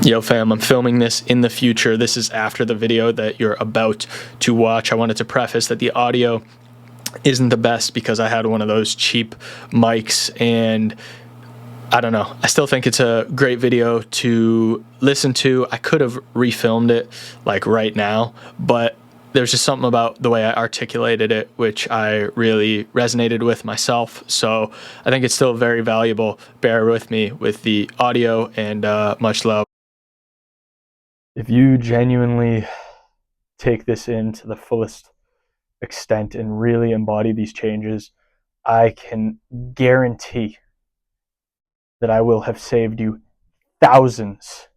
Yo fam, I'm filming this in the future. This is after the video that you're about to watch. I wanted to preface that the audio isn't the best because I had one of those cheap mics, and I don't know. I still think it's a great video to listen to. I could have refilmed it like right now, but there's just something about the way I articulated it which I really resonated with myself. So I think it's still very valuable. Bear with me with the audio, and much love. If you genuinely take this in to the fullest extent and really embody these changes, I can guarantee that I will have saved you thousands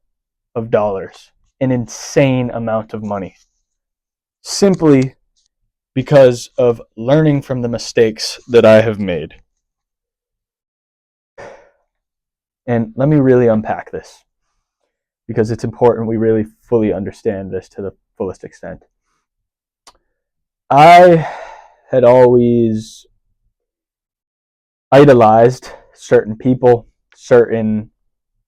of dollars, an insane amount of money, simply because of learning from the mistakes that I have made. And let me really unpack this, because it's important we really fully understand this to the fullest extent. I had always idolized certain people, certain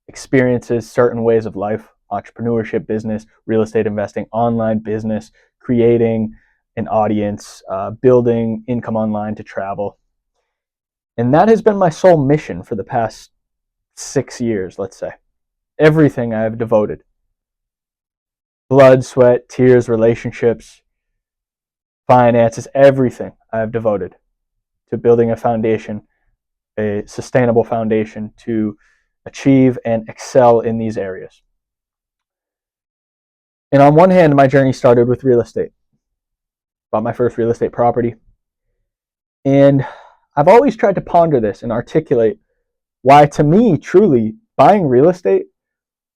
experiences, certain ways of life: entrepreneurship, business, real estate investing, online business, creating an audience, building income online to travel. And that has been my sole mission for the past 6 years, let's say. Everything I have devoted: blood, sweat, tears, relationships, finances, everything I have devoted to building a foundation, a sustainable foundation to achieve and excel in these areas. And on one hand, my journey started with real estate. Bought my first real estate property. And I've always tried to ponder this and articulate why, to me, truly, buying real estate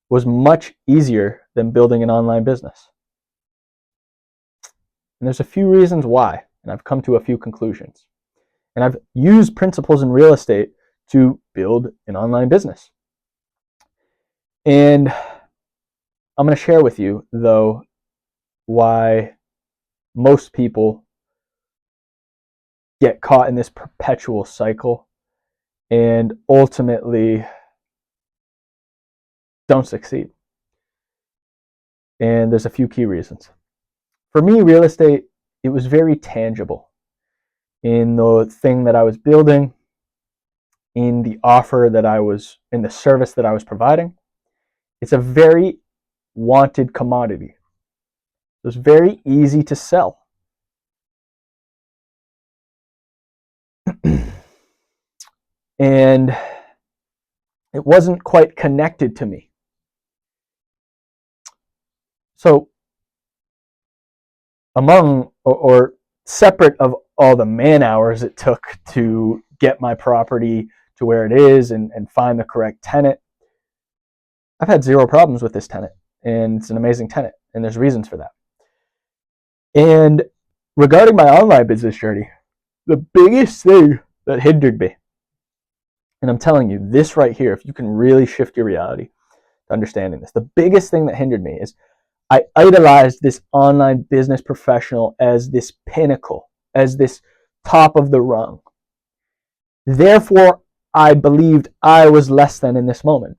was much easier than building an online business. And there's a few reasons why, and I've come to a few conclusions. And I've used principles in real estate to build an online business. And I'm going to share with you, though, why most people get caught in this perpetual cycle and ultimately don't succeed. And there's a few key reasons. For me, real estate, it was very tangible in the thing that I was building, in the offer that I was, in the service that I was providing. It's a very wanted commodity. It was very easy to sell. And it wasn't quite connected to me. So among or separate of all the man hours it took to get my property to where it is and find the correct tenant, I've had zero problems with this tenant, and it's an amazing tenant, and there's reasons for that. And regarding my online business journey, the biggest thing that hindered me, and I'm telling you this right here, if you can really shift your reality to understanding this, the biggest thing that hindered me is I idolized this online business professional as this pinnacle, as this top of the rung. Therefore, I believed I was less than in this moment.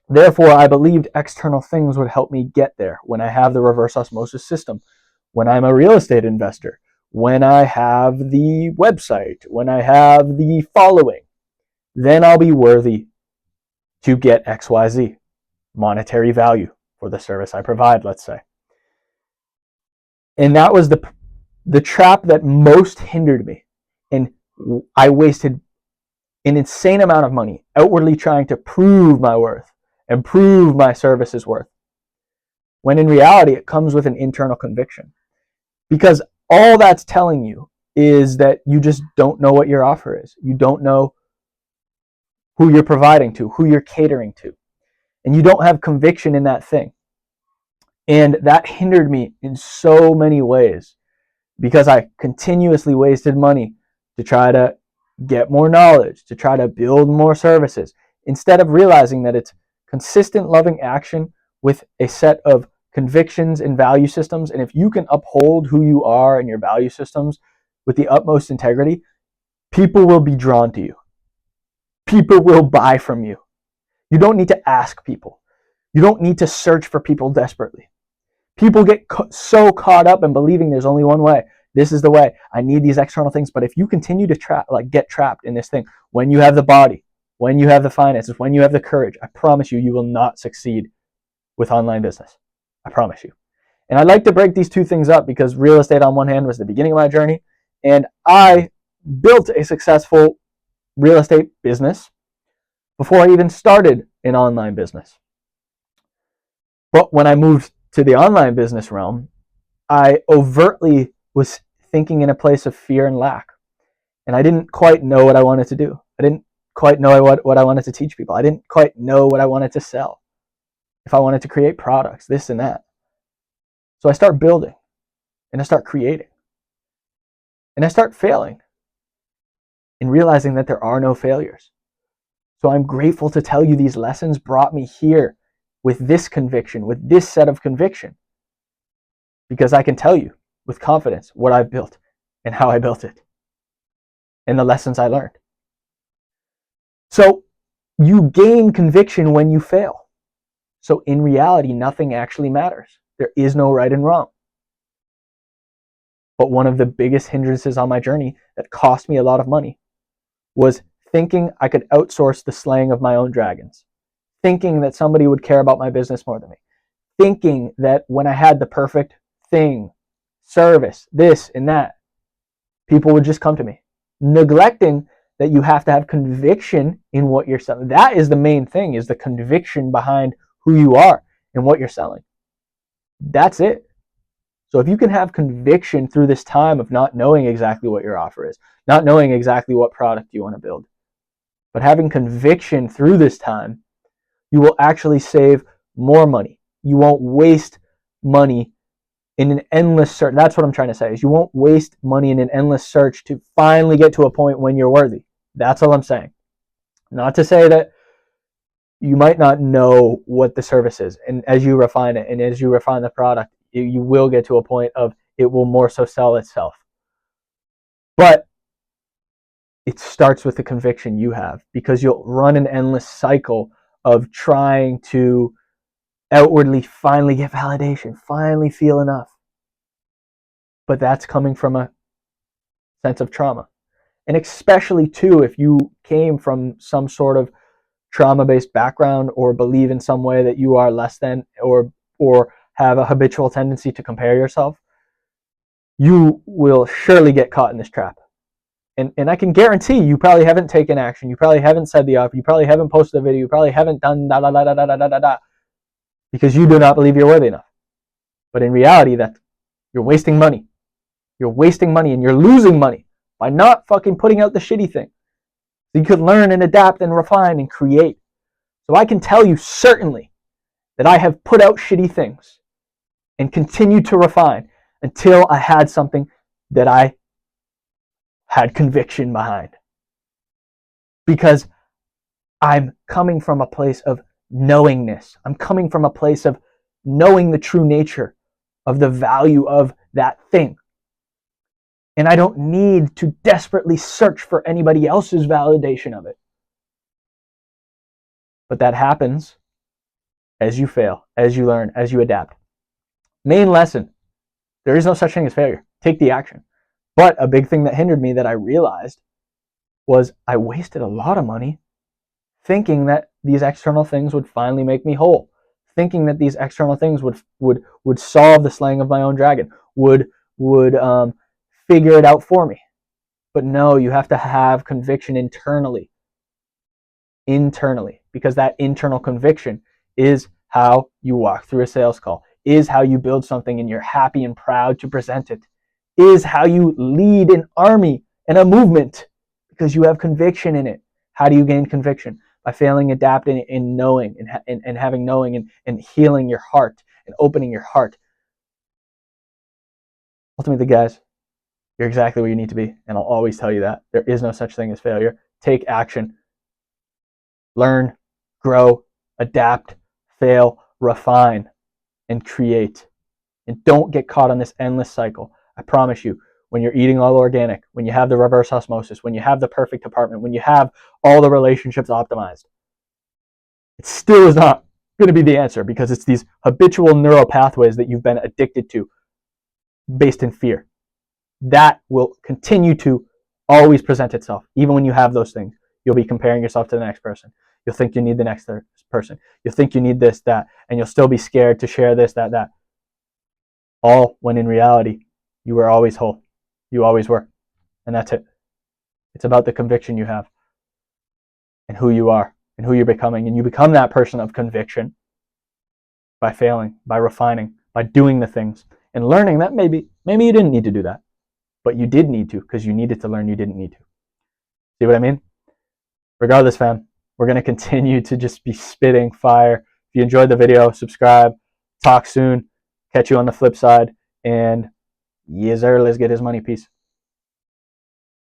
Therefore, I believed external things would help me get there. When I have the reverse osmosis system, when I'm a real estate investor, when I have the website, when I have the following, then I'll be worthy to get XYZ, monetary value for the service I provide, let's say. And that was the trap that most hindered me. And I wasted an insane amount of money outwardly trying to prove my worth and prove my service's worth, when in reality it comes with an internal conviction. Because all that's telling you is that you just don't know what your offer is. You don't know who you're providing to, who you're catering to. And you don't have conviction in that thing. And that hindered me in so many ways, because I continuously wasted money to try to get more knowledge, to try to build more services, instead of realizing that it's consistent loving action with a set of convictions and value systems. And if you can uphold who you are and your value systems with the utmost integrity, people will be drawn to you. People will buy from you. You don't need to ask people. You don't need to search for people desperately. People get so caught up in believing there's only one way. This is the way. I need these external things. But if you continue to get trapped in this thing, when you have the body, when you have the finances, when you have the courage, I promise you, you will not succeed with online business. I promise you. And I'd like to break these two things up because real estate on one hand was the beginning of my journey, and I built a successful real estate business before I even started an online business. But when I moved to the online business realm, I overtly was thinking in a place of fear and lack. And I didn't quite know what I wanted to do. I didn't quite know what I wanted to teach people. I didn't quite know what I wanted to sell. If I wanted to create products, this and that. So I start building and I start creating. And I start failing and realizing that there are no failures. So I'm grateful to tell you these lessons brought me here with this conviction, with this set of conviction. Because I can tell you with confidence what I've built and how I built it and the lessons I learned. So you gain conviction when you fail. So in reality, nothing actually matters. There is no right and wrong. But one of the biggest hindrances on my journey that cost me a lot of money was thinking I could outsource the slaying of my own dragons, thinking that somebody would care about my business more than me, thinking that when I had the perfect thing, service, this and that, people would just come to me, neglecting that you have to have conviction in what you're selling. That is the main thing, is the conviction behind who you are and what you're selling. That's it. So if you can have conviction through this time of not knowing exactly what your offer is, not knowing exactly what product you want to build, but having conviction through this time, you will actually save more money. You won't waste money in an endless search. That's what I'm trying to say, is you won't waste money in an endless search to finally get to a point when you're worthy. That's all I'm saying. Not to say that you might not know what the service is, and as you refine it and as you refine the product, you will get to a point of it will more so sell itself. But it starts with the conviction you have, because you'll run an endless cycle of trying to outwardly finally get validation, finally feel enough. But that's coming from a sense of trauma. And especially too, if you came from some sort of trauma-based background or believe in some way that you are less than or have a habitual tendency to compare yourself, you will surely get caught in this trap. And I can guarantee you probably haven't taken action. You probably haven't said the offer. You probably haven't posted a video. You probably haven't done da da da da da da da da because you do not believe you're worthy enough. But in reality, that you're wasting money. You're wasting money and you're losing money by not fucking putting out the shitty thing. So you could learn and adapt and refine and create. So I can tell you certainly that I have put out shitty things and continued to refine until I had something that I had conviction behind. Because I'm coming from a place of knowingness. I'm coming from a place of knowing the true nature of the value of that thing. And I don't need to desperately search for anybody else's validation of it. But that happens as you fail, as you learn, as you adapt. Main lesson: there is no such thing as failure. Take the action. But a big thing that hindered me that I realized was I wasted a lot of money thinking that these external things would finally make me whole, thinking that these external things would solve the slaying of my own dragon, would figure it out for me. But no, you have to have conviction internally, because that internal conviction is how you walk through a sales call, is how you build something and you're happy and proud to present it, is how you lead an army and a movement because you have conviction in it. How do you gain conviction? By failing, adapting, and knowing, and having knowing and healing your heart and opening your heart. Ultimately, guys, you're exactly where you need to be, and I'll always tell you that. There is no such thing as failure. Take action. Learn, grow, adapt, fail, refine, and create. And don't get caught on this endless cycle. I promise you, when you're eating all organic, when you have the reverse osmosis, when you have the perfect apartment, when you have all the relationships optimized, it still is not going to be the answer, because it's these habitual neural pathways that you've been addicted to based in fear. That will continue to always present itself. Even when you have those things, you'll be comparing yourself to the next person. You'll think you need the next person. You'll think you need this, that, and you'll still be scared to share this, that, that. All when in reality, you were always whole. You always were. And that's it. It's about the conviction you have and who you are and who you're becoming. And you become that person of conviction by failing, by refining, by doing the things and learning that maybe you didn't need to do that, but you did need to, because you needed to learn you didn't need to. See what I mean? Regardless, fam, we're going to continue to just be spitting fire. If you enjoyed the video, subscribe. Talk soon. Catch you on the flip side. And yes, sir, let's get his money. Peace.